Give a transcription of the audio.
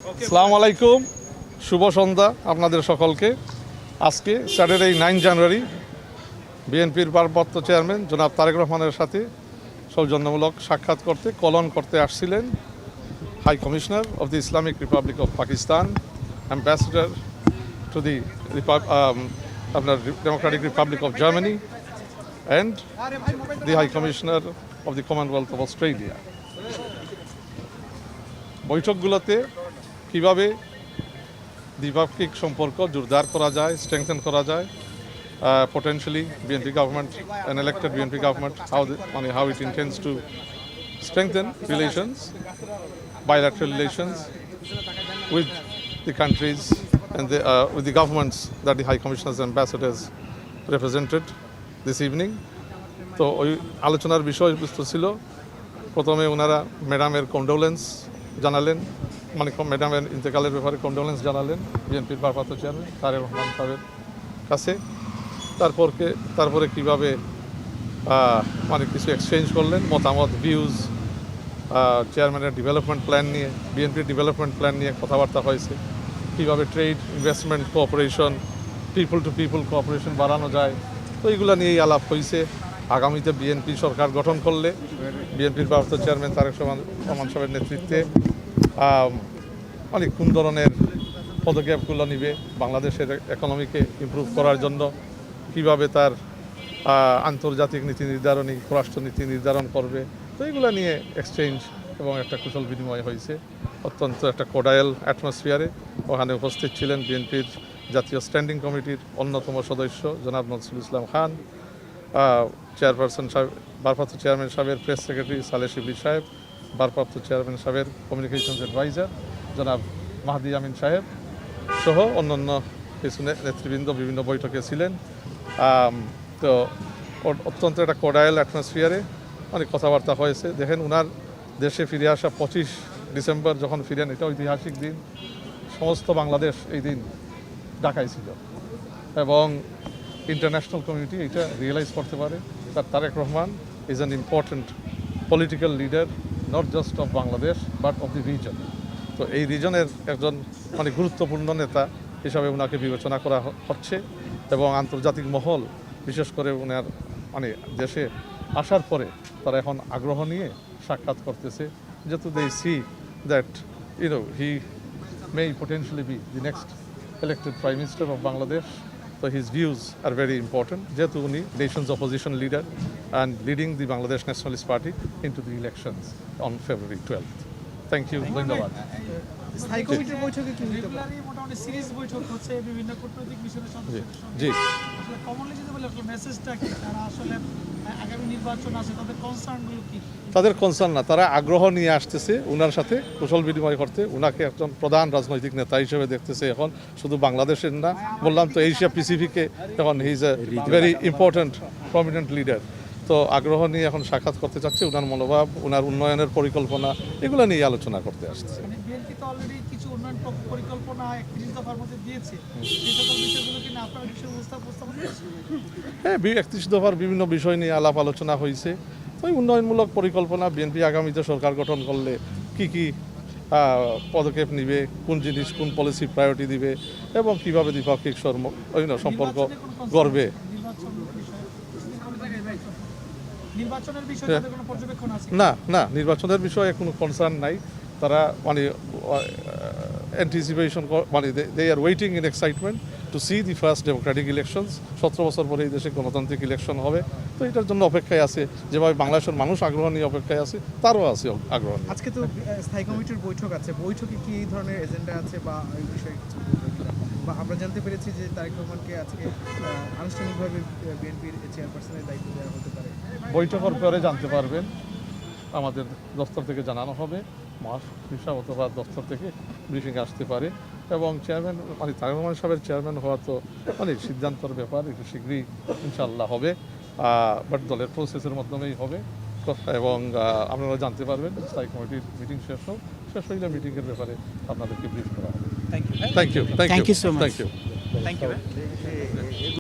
আসসালামু আলাইকুম, শুভ সন্ধ্যা আপনাদের সকলকে। আজকে স্যাটারডে 9 জানুয়ারি বিএনপির ভারপ্রাপ্ত চেয়ারম্যান জনাব তারেক রহমানের সাথে সৌজন্যমূলক সাক্ষাৎ করতে কলন করতে আসছিলেন high commissioner of the Islamic Republic of Pakistan, ambassador to the আপনার Democratic Republic of Germany and the high commissioner of the Commonwealth of Australia. বৈঠকগুলোতে কীভাবে দ্বিপাক্ষিক সম্পর্ক জোরদার করা যায়, স্ট্রেংথেন করা যায়, potentially BNP government, an elected BNP government, how it intends to strengthen relations, bilateral relations with the countries and with the governments that the High Commissioners and Ambassadors represented this evening. তো ওই আলোচনার বিষয়বস্তু ছিল, প্রথমে ওনারা ম্যাডামের condolence জানালেন, মানে ম্যাডামের ইন্তেকালের ব্যাপারে কন্ডোলেন্স জানালেন বিএনপির ভারপ্রাপ্ত চেয়ারম্যান তারেক রহমান সাহেবের কাছে। তারপরে কীভাবে মানে কিছু এক্সচেঞ্জ করলেন, মতামত, ভিউজ, চেয়ারম্যানের ডেভেলপমেন্ট প্ল্যান নিয়ে, বিএনপির ডেভেলপমেন্ট প্ল্যান নিয়ে কথাবার্তা হয়েছে, কীভাবে trade, investment, cooperation, people to people cooperation বাড়ানো যায়। তো এইগুলো নিয়েই আলাপ হয়েছে। আগামীতে বিএনপি সরকার গঠন করলে বিএনপির ভারপ্রাপ্ত চেয়ারম্যান তারেক রহমান সাহেবের নেতৃত্বে অনেক কোন ধরনের পদক্ষেপগুলো নিবে বাংলাদেশের ইকোনমিকে ইমপ্রুভ করার জন্য, কিভাবে তার আন্তর্জাতিক নীতি নির্ধারণী, পররাষ্ট্রনীতি নির্ধারণ করবে। তো এইগুলো নিয়ে এক্সচেঞ্জ এবং একটা কুশল বিনিময় হয়েছে অত্যন্ত একটা কোডায়াল অ্যাটমসফিয়ারে। ওখানে উপস্থিত ছিলেন বিএনপির জাতীয় স্ট্যান্ডিং কমিটির অন্যতম সদস্য জনাব নজরুল ইসলাম খান, চেয়ারপারসন সাহেব, ভারপ্রাপ্ত চেয়ারম্যান সাহেবের প্রেস সেক্রেটারি সালেহ শিবলি সাহেব, ভারপ্রাপ্ত চেয়ারম্যান সাহেবের কমিউনিকেশনস অ্যাডভাইজার জনাব মাহদি আমিন সাহেব সহ অন্যান্য কিছু নেতৃবৃন্দ বিভিন্ন বৈঠকে ছিলেন। তো অত্যন্ত একটা কোডায়াল অ্যাটমসফিয়ারে অনেক কথাবার্তা হয়েছে। দেখেন, ওনার দেশে ফিরে আসা 25 ডিসেম্বর যখন ফিরেন, এটা ঐতিহাসিক দিন। সমস্ত বাংলাদেশ এই দিন ঢাকায় ছিল এবং ইন্টারন্যাশনাল কমিউনিটি এটা রিয়েলাইজ করতে পারে that Tareq Rahman is an important political leader, not just of Bangladesh but of the region. তো এই রিজনের একজন মানে গুরুত্বপূর্ণ নেতা হিসাবে ওনাকে বিবেচনা করা হচ্ছে এবং আন্তর্জাতিক মহল বিশেষ করে ওনার মানে দেশে আসার পরে তারা এখন আগ্রহ নিয়ে সাক্ষাৎ করতেছে, যেহেতু they see that he may potentially be the next elected Prime Minister of Bangladesh. So his views are very important. যেহেতু উনি nation's opposition leader and leading the Bangladesh Nationalist Party into the elections on February 12th. Thank you. ধন্যবাদ। স্থায়ী কমিটির বৈঠকে কি regularly মোটামুটি series বৈঠক হচ্ছে বিভিন্ন কূটনৈতিক মিশনের সদস্যদের সঙ্গে। জি, আসলে কমনলি যদি বলে মেসেজটা কি, তারা আসলে আগামী নির্বাচন আছে তাদের কনসার্নগুলো কি? তাদের কনসার্ন না, তারা আগ্রহ নিয়ে আসতেছে ওনার সাথে কুশল বিনিময় করতে। ওনাকে একজন প্রধান রাজনৈতিক নেতা হিসেবে দেখতেছে এখন, শুধু বাংলাদেশের না, বললাম তো এশিয়া প্যাসিফিকে এখন he is a very important prominent leader. তো আগ্রহ নিয়ে এখন সাক্ষাৎ করতে চাচ্ছে, ওনার মনোভাব, ওনার উন্নয়নের পরিকল্পনা, এগুলো নিয়ে আলোচনা করতে আসছে। মানে বিএনপি তো অলরেডি কিছু উন্নয়ন পরিকল্পনা 31 দফার মধ্যে দিয়েছে, সেই সকল বিষয়গুলো কি না আপনার বিষয় উপস্থাপন করেছে? হ্যাঁ, 31 দফার বিভিন্ন বিষয় নিয়ে আলাপ আলোচনা হয়েছে। তো এই উন্নয়নমূলক পরিকল্পনা বিএনপি আগামীতে সরকার গঠন করলে কি কি পদক্ষেপ নিবে, কোন জিনিস, কোন পলিসি প্রায়োরিটি দিবে এবং কীভাবে দ্বিপাক্ষিক সম্পর্ক গড়বে। নির্বাচনের বিষয়ে তাদের কোনো পর্যবেক্ষণ আছে? না, নির্বাচনের বিষয়ে কোনো কনসার্ন নাই। তারা মানে অ্যান্টিসিপেশন, মানে they are waiting in excitement to see the first democratic elections. 17 বছর পরে এই দেশে গণতান্ত্রিক ইলেকশন হবে, তো এটার জন্য অপেক্ষায় আছে। যেভাবে বাংলাদেশের মানুষ আগ্রহ নিয়ে অপেক্ষায় আছে, তারও আছে আগ্রহ। আজকে তো স্থায়ী কমিটির বৈঠক আছে, বৈঠকে কি এই ধরনের এজেন্ডা আছে বা এই বিষয়ে কিছু বা আমরা জানতে পেরেছি যে তারেক রহমানকে আজকে আনুষ্ঠানিকভাবে বিএনপির চেয়ারপারসনের দায়িত্ব দেওয়া হতে পারে। বৈঠকের পরে জানতে পারবেন, আমাদের দফতর থেকে জানানো হবে, মহাসচিব অথবা দফতর থেকে ব্রিফিং আসতে পারে এবং চেয়ারম্যান মানে তারেক রহমান সাহেবের চেয়ারম্যান হওয়া তো অনেক সিদ্ধান্তর ব্যাপার, একটু শীঘ্রই ইনশাআল্লাহ হবে, বাট দলের প্রসেসের মাধ্যমেই হবে এবং আপনারা জানতে পারবেন স্থায়ী কমিটির মিটিং শেষ হইলে মিটিংয়ের ব্যাপারে আপনাদেরকে ব্রিফ করা হবে। Thank you. Thank you Thank you so much. Thank you. Thank you.